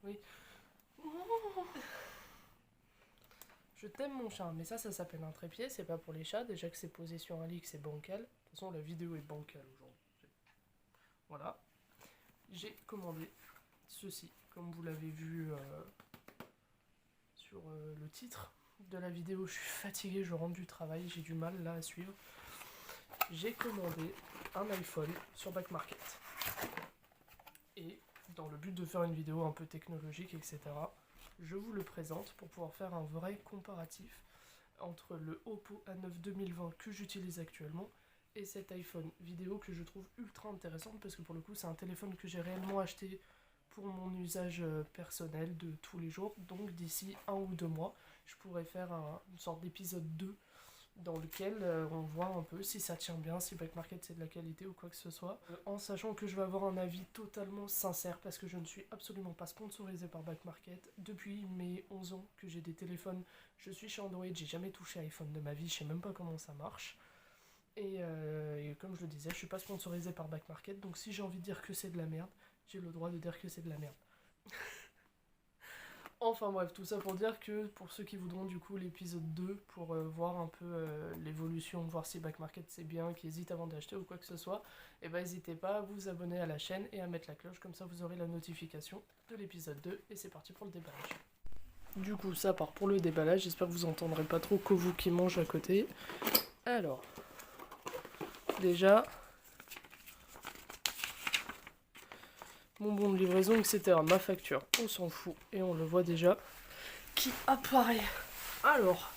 Oui. Je t'aime mon chat, mais ça s'appelle un trépied, c'est pas pour les chats. Déjà que c'est posé sur un lit, que c'est bancal. De toute façon, la vidéo est bancale aujourd'hui. Voilà. J'ai commandé ceci, comme vous l'avez vu sur le titre de la vidéo. Je suis fatiguée, je rentre du travail, j'ai du mal là à suivre. J'ai commandé un iPhone sur Back Market. Et dans le but de faire une vidéo un peu technologique, etc., je vous le présente pour pouvoir faire un vrai comparatif entre le Oppo A9 2020 que j'utilise actuellement et cet iPhone vidéo que je trouve ultra intéressante parce que pour le coup c'est un téléphone que j'ai réellement acheté pour mon usage personnel de tous les jours. Donc d'ici 1 ou 2 mois, je pourrais faire une sorte d'épisode 2 dans lequel on voit un peu si ça tient bien, si Back Market c'est de la qualité ou quoi que ce soit, en sachant que je vais avoir un avis totalement sincère parce que je ne suis absolument pas sponsorisé par Back Market. Depuis mes 11 ans que j'ai des téléphones, je suis chez Android, j'ai jamais touché iPhone de ma vie, je sais même pas comment ça marche. Et comme je le disais, je suis pas sponsorisé par Back Market, donc si j'ai envie de dire que c'est de la merde, j'ai le droit de dire que c'est de la merde. Enfin bref, tout ça pour dire que pour ceux qui voudront du coup l'épisode 2 pour voir un peu l'évolution, voir si Back Market c'est bien, qui hésitent avant d'acheter ou quoi que ce soit, et ben n'hésitez pas à vous abonner à la chaîne et à mettre la cloche, comme ça vous aurez la notification de l'épisode 2 et c'est parti pour le déballage. Du coup ça part pour le déballage, j'espère que vous entendrez pas trop Kovu qui mange à côté. Alors, déjà, mon bon de livraison, etc. Ma facture, on s'en fout et on le voit déjà, qui apparaît. Alors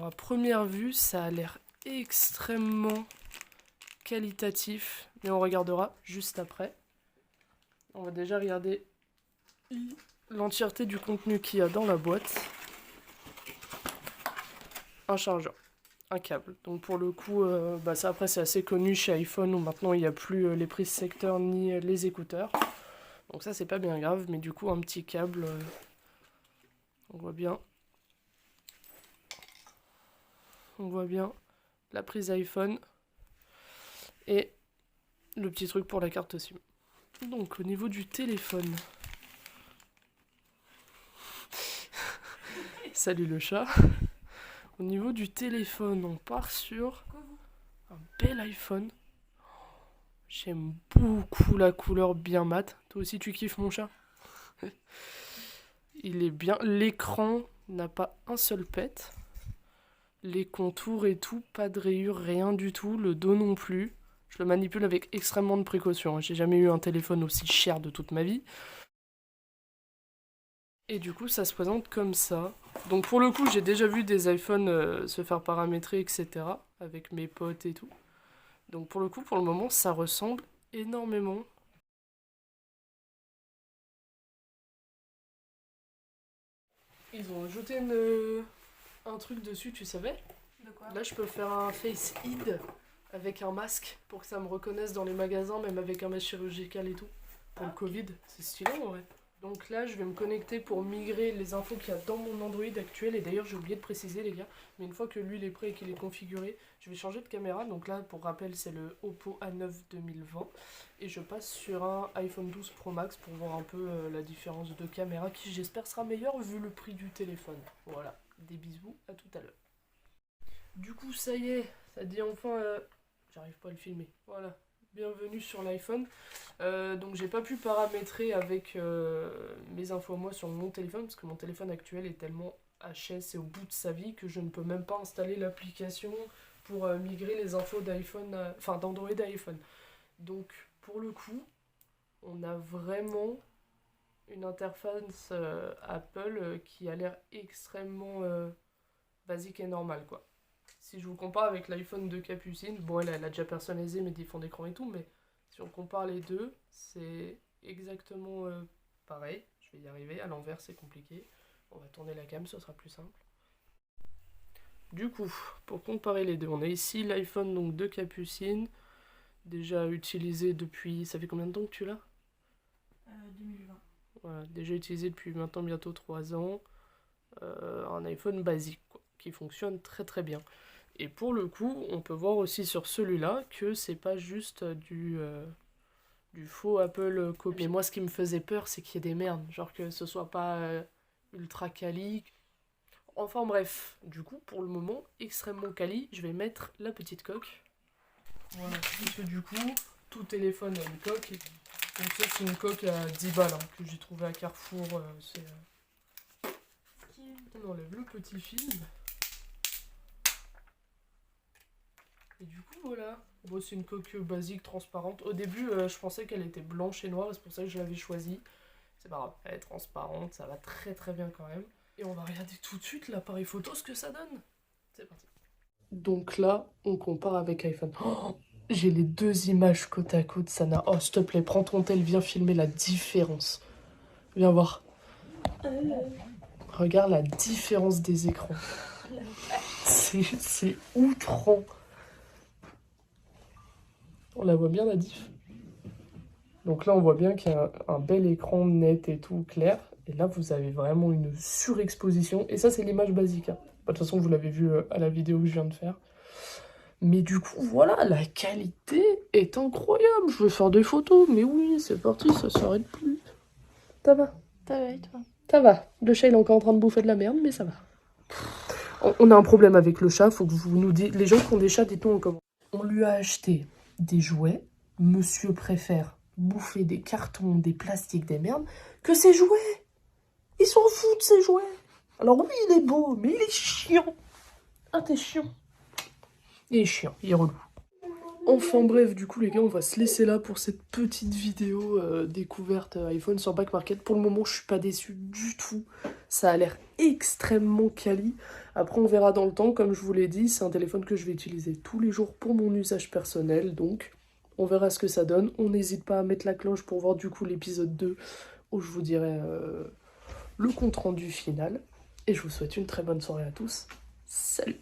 à première vue, ça a l'air extrêmement qualitatif, mais on regardera juste après. On va déjà regarder l'entièreté du contenu qu'il y a dans la boîte. Un chargeur, un câble. Donc pour le coup, ça après c'est assez connu chez iPhone où maintenant il n'y a plus les prises secteur ni les écouteurs. Donc ça c'est pas bien grave, mais du coup un petit câble, on voit bien. On voit bien la prise iPhone et le petit truc pour la carte SIM. Donc au niveau du téléphone, salut le chat. Au niveau du téléphone, on part sur un bel iPhone. J'aime beaucoup la couleur bien mat. Toi aussi tu kiffes mon chat? Il est bien. L'écran n'a pas un seul pet. Les contours et tout, pas de rayures, rien du tout. Le dos non plus. Je le manipule avec extrêmement de précaution. J'ai jamais eu un téléphone aussi cher de toute ma vie. Et du coup, ça se présente comme ça. Donc pour le coup, j'ai déjà vu des iPhones se faire paramétrer, etc. avec mes potes et tout. Donc pour le coup, pour le moment, ça ressemble énormément. Ils ont ajouté un truc dessus, tu savais? De quoi? Là, je peux faire un Face ID avec un masque pour que ça me reconnaisse dans les magasins, même avec un masque chirurgical et tout. Pour le Covid, c'est stylé en vrai. Donc là, je vais me connecter pour migrer les infos qu'il y a dans mon Android actuel. Et d'ailleurs, j'ai oublié de préciser, les gars, mais une fois que lui il est prêt et qu'il est configuré, je vais changer de caméra. Donc là, pour rappel, c'est le Oppo A9 2020. Et je passe sur un iPhone 12 Pro Max pour voir un peu la différence de caméra qui, j'espère, sera meilleure vu le prix du téléphone. Voilà, des bisous, à tout à l'heure. Du coup, ça y est, ça dit enfin. J'arrive pas à le filmer. Voilà, bienvenue sur l'iPhone. Donc, j'ai pas pu paramétrer avec mes infos moi sur mon téléphone parce que mon téléphone actuel est tellement HS et au bout de sa vie que je ne peux même pas installer l'application pour migrer les infos d'iPhone, enfin d'Android à iPhone. Donc, pour le coup, on a vraiment une interface Apple qui a l'air extrêmement basique et normale, quoi. Si je vous compare avec l'iPhone de Capucine, bon, elle a déjà personnalisé mes fonds d'écran et tout, mais si on compare les deux, c'est exactement pareil. Je vais y arriver, à l'envers c'est compliqué. On va tourner la cam, ce sera plus simple. Du coup, pour comparer les deux, on a ici l'iPhone donc de Capucine, déjà utilisé depuis... Ça fait combien de temps que tu l'as? 2020. Voilà, déjà utilisé depuis maintenant bientôt 3 ans. Un iPhone basique, quoi, qui fonctionne très très bien. Et pour le coup, on peut voir aussi sur celui-là que c'est pas juste du faux Apple copie. Mais moi, ce qui me faisait peur, c'est qu'il y ait des merdes. Genre que ce soit pas ultra quali. Enfin bref, du coup, pour le moment, extrêmement quali. Je vais mettre la petite coque. Voilà, parce que du coup, tout téléphone a une coque. Donc ça, c'est une coque à 10 balles hein, que j'ai trouvé à Carrefour. On enlève le petit film. Et du coup, voilà. Bon, c'est une coque basique, transparente. Au début, je pensais qu'elle était blanche et noire, et c'est pour ça que je l'avais choisie. C'est pas grave, elle est transparente, ça va très très bien quand même. Et on va regarder tout de suite l'appareil photo, ce que ça donne. C'est parti. Donc là, on compare avec iPhone. Oh, j'ai les deux images côte à côte, ça n'a... Oh, s'il te plaît, prends ton tel, viens filmer la différence. Viens voir. Regarde la différence des écrans. C'est outrant. On la voit bien la diff. Donc là, on voit bien qu'il y a un bel écran net et tout, clair. Et là, vous avez vraiment une surexposition. Et ça, c'est l'image basique. Hein. De toute façon, vous l'avez vu à la vidéo que je viens de faire. Mais du coup, voilà, la qualité est incroyable. Je vais faire des photos. Mais oui, c'est parti, ça s'arrête plus. Ça va? Ça va et toi? Ça va. Le chat, il est encore en train de bouffer de la merde, mais ça va. On a un problème avec le chat. Faut que vous nous dites... Les gens qui ont des chats, dites-nous en commentaire. On lui a acheté des jouets. Monsieur préfère bouffer des cartons, des plastiques, des merdes, que ses jouets. Il s'en fout de ses jouets. Alors oui, il est beau, mais il est chiant. Ah, t'es chiant. Il est chiant, il est relou. Enfin bref, du coup les gars, on va se laisser là pour cette petite vidéo découverte iPhone sur Back Market. Pour le moment, je suis pas déçu du tout. Ça a l'air extrêmement quali. Après, on verra dans le temps. Comme je vous l'ai dit, c'est un téléphone que je vais utiliser tous les jours pour mon usage personnel. Donc, on verra ce que ça donne. On n'hésite pas à mettre la cloche pour voir du coup l'épisode 2 où je vous dirai le compte rendu final. Et je vous souhaite une très bonne soirée à tous. Salut!